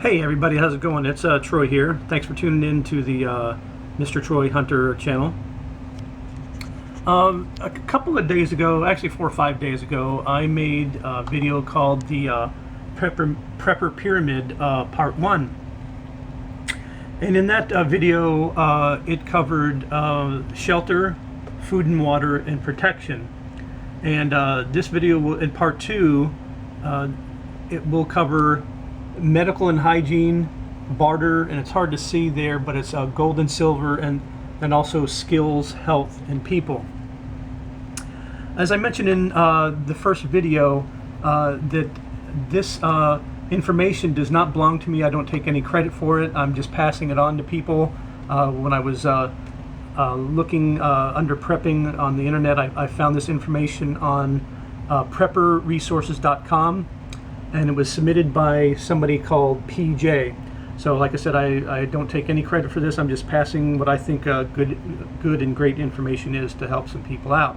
Hey everybody, how's it going? It's Troy here. Thanks for tuning in to the Mr. Troy Hunter channel. A couple of days ago, actually 4 or 5 days ago, I made a video called the Prepper Pyramid Part 1. And in that video, it covered shelter, food and water, and protection. And this video, in Part 2, it will cover medical and hygiene, barter, and it's hard to see there, but it's gold and silver, and also skills, health, and people. As I mentioned in the first video, that this information does not belong to me. I don't take any credit for it. I'm just passing it on to people. When I was looking under prepping on the internet, I found this information on prepperresources.com. and it was submitted by somebody called PJ. So like I said, I don't take any credit for this. I'm just passing what I think good and great information is to help some people out.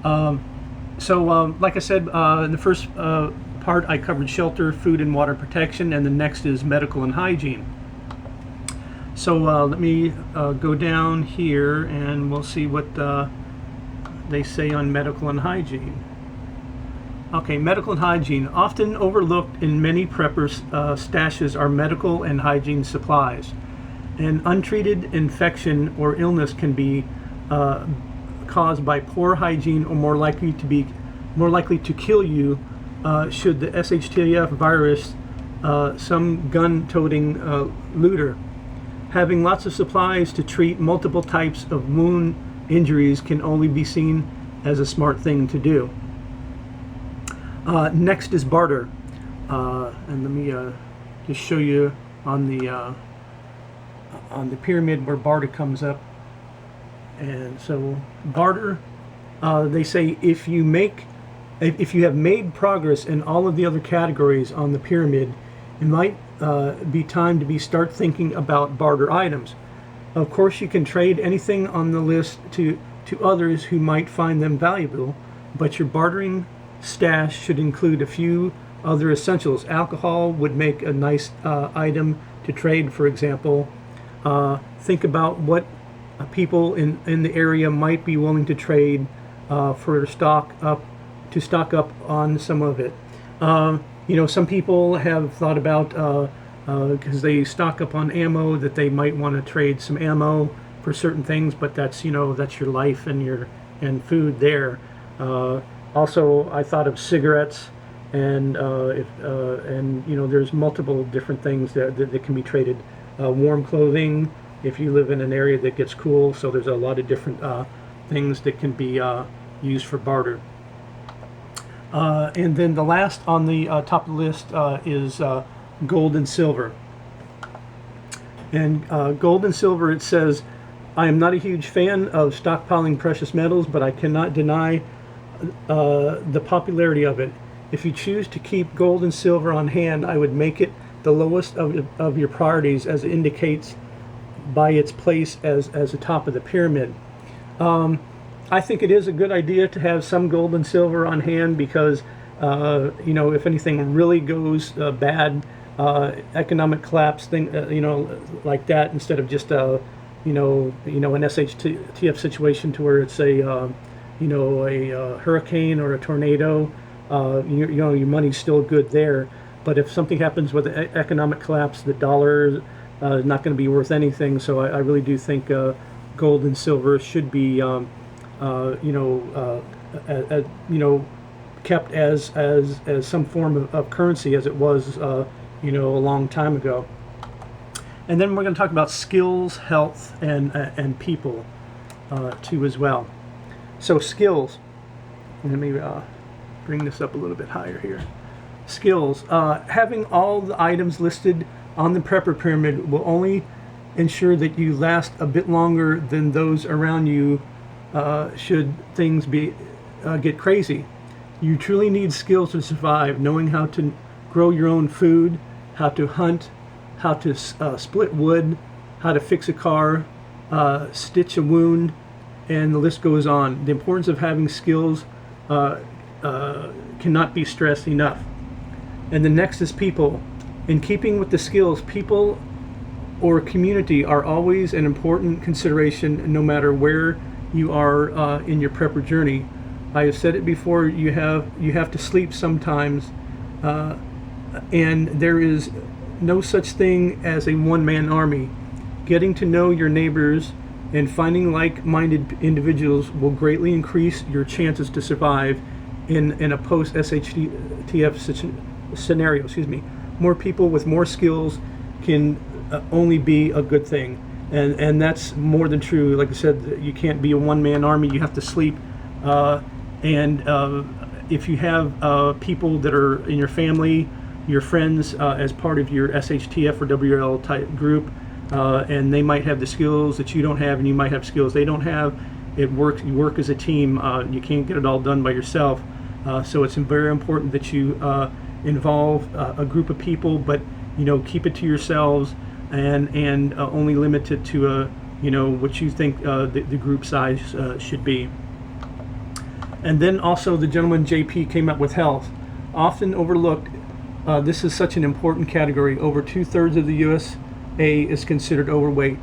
Like I said, in the first part I covered shelter, food and water protection, and the next is medical and hygiene. So let me go down here and we'll see what they say on medical and hygiene. Okay, medical and hygiene. Often overlooked in many preppers' stashes are medical and hygiene supplies. An untreated infection or illness can be caused by poor hygiene, or more likely to kill you should the SHTF virus some gun-toting looter. Having lots of supplies to treat multiple types of wound injuries can only be seen as a smart thing to do. Next is barter, and let me just show you on the pyramid where barter comes up. And so barter, they say if you have made progress in all of the other categories on the pyramid, it might be time to start thinking about barter items. Of course, you can trade anything on the list to others who might find them valuable, but your bartering stash should include a few other essentials. Alcohol would make a nice item to trade, for example. Think about what people in the area might be willing to trade to stock up on some of it. You know, some people have thought about, because they stock up on ammo, that they might want to trade some ammo for certain things, but that's, you know, that's your life and food there. Also, I thought of cigarettes, and you know, there's multiple different things that can be traded. Warm clothing, if you live in an area that gets cool, so there's a lot of different things that can be used for barter. And then the last on the top of the list is gold and silver. And gold and silver, it says, I am not a huge fan of stockpiling precious metals, but I cannot deny the popularity of it. If you choose to keep gold and silver on hand, I would make it the lowest of your priorities, as it indicates by its place as the top of the pyramid. I think it is a good idea to have some gold and silver on hand because you know, if anything really goes bad, economic collapse thing, you know, like that, instead of just you know, an SHTF situation to where it's a you know, a hurricane or a tornado, you know, your money's still good there. But if something happens with the economic collapse, the dollar is not going to be worth anything. So I really do think gold and silver should be, you know, kept as some form of currency, as it was, you know, a long time ago. And then we're going to talk about skills, health, and people too as well. So skills, let me bring this up a little bit higher here. Skills, having all the items listed on the prepper pyramid will only ensure that you last a bit longer than those around you should things get crazy. You truly need skills to survive, knowing how to grow your own food, how to hunt, how to split wood, how to fix a car, stitch a wound, and the list goes on. The importance of having skills cannot be stressed enough. And the next is people. In keeping with the skills, people or community are always an important consideration, no matter where you are in your prepper journey. I have said it before, you have to sleep sometimes, and there is no such thing as a one-man army. Getting to know your neighbors and finding like-minded individuals will greatly increase your chances to survive in a post-SHTF scenario. Excuse me. More people with more skills can only be a good thing, and that's more than true. Like I said, you can't be a one-man army. You have to sleep, and if you have people that are in your family, your friends, as part of your SHTF or WL type group, and they might have the skills that you don't have, and you might have skills they don't have. It works. You work as a team. You can't get it all done by yourself. So it's very important that you involve a group of people, but keep it to yourselves, and only limit it to what you think the group size should be. And then also the gentleman JP came up with health, often overlooked. This is such an important category. Over 2/3 of the USA is considered overweight.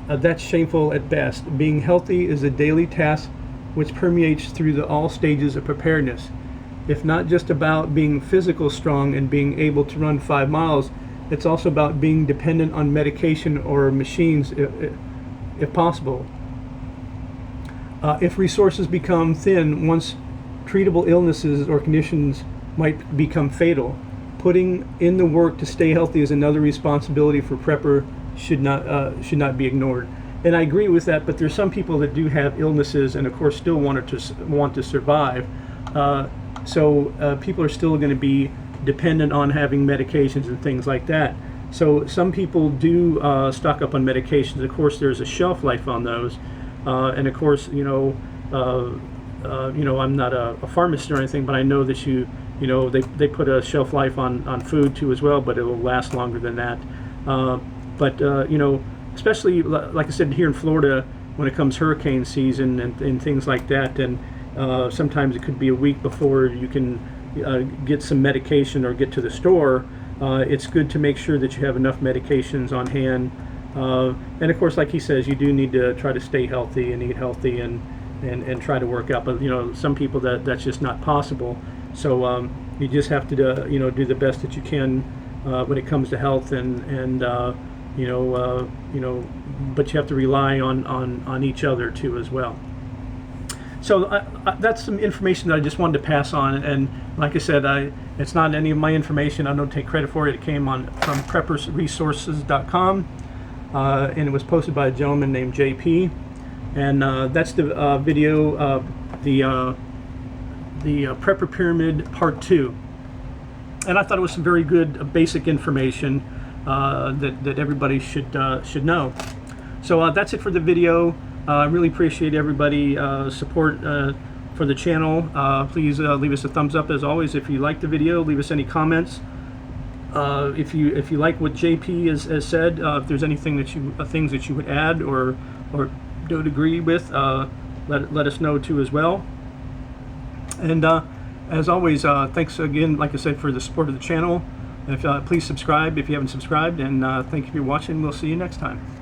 That's shameful at best. Being healthy is a daily task which permeates through all stages of preparedness. If not just about being physical strong and being able to run 5 miles, it's also about being dependent on medication or machines if possible. If resources become thin, once treatable illnesses or conditions might become fatal. Putting in the work to stay healthy is another responsibility for prepper should not be ignored. And I agree with that, but there's some people that do have illnesses and of course still want to survive. So people are still going to be dependent on having medications and things like that. So some people do stock up on medications. Of course, there's a shelf life on those, and of course, I'm not a pharmacist or anything, but I know that they put a shelf life on food too as well, but it will last longer than that. Especially like I said, here in Florida, when it comes hurricane season and things like that, and sometimes it could be a week before you can get some medication or get to the store. It's good to make sure that you have enough medications on hand, and of course, like he says, you do need to try to stay healthy and eat healthy and try to work out. But some people that's just not possible. So you just have to do the best that you can when it comes to health, but you have to rely on each other too as well. So that's some information that I just wanted to pass on, and like I said, it's not any of my information. I don't take credit for it. It came from preppersresources.com, and it was posted by a gentleman named JP, and that's the video, the Prepper Pyramid Part 2. And I thought it was some very good basic information that everybody should know. So that's it for the video. I really appreciate everybody support for the channel. Please leave us a thumbs up as always if you like the video. Leave us any comments. If you like what JP has said, if there's anything things that you would add or don't agree with, let us know too as well. And as always, thanks again, like I said, for the support of the channel. Please subscribe if you haven't subscribed, and thank you for watching. We'll see you next time.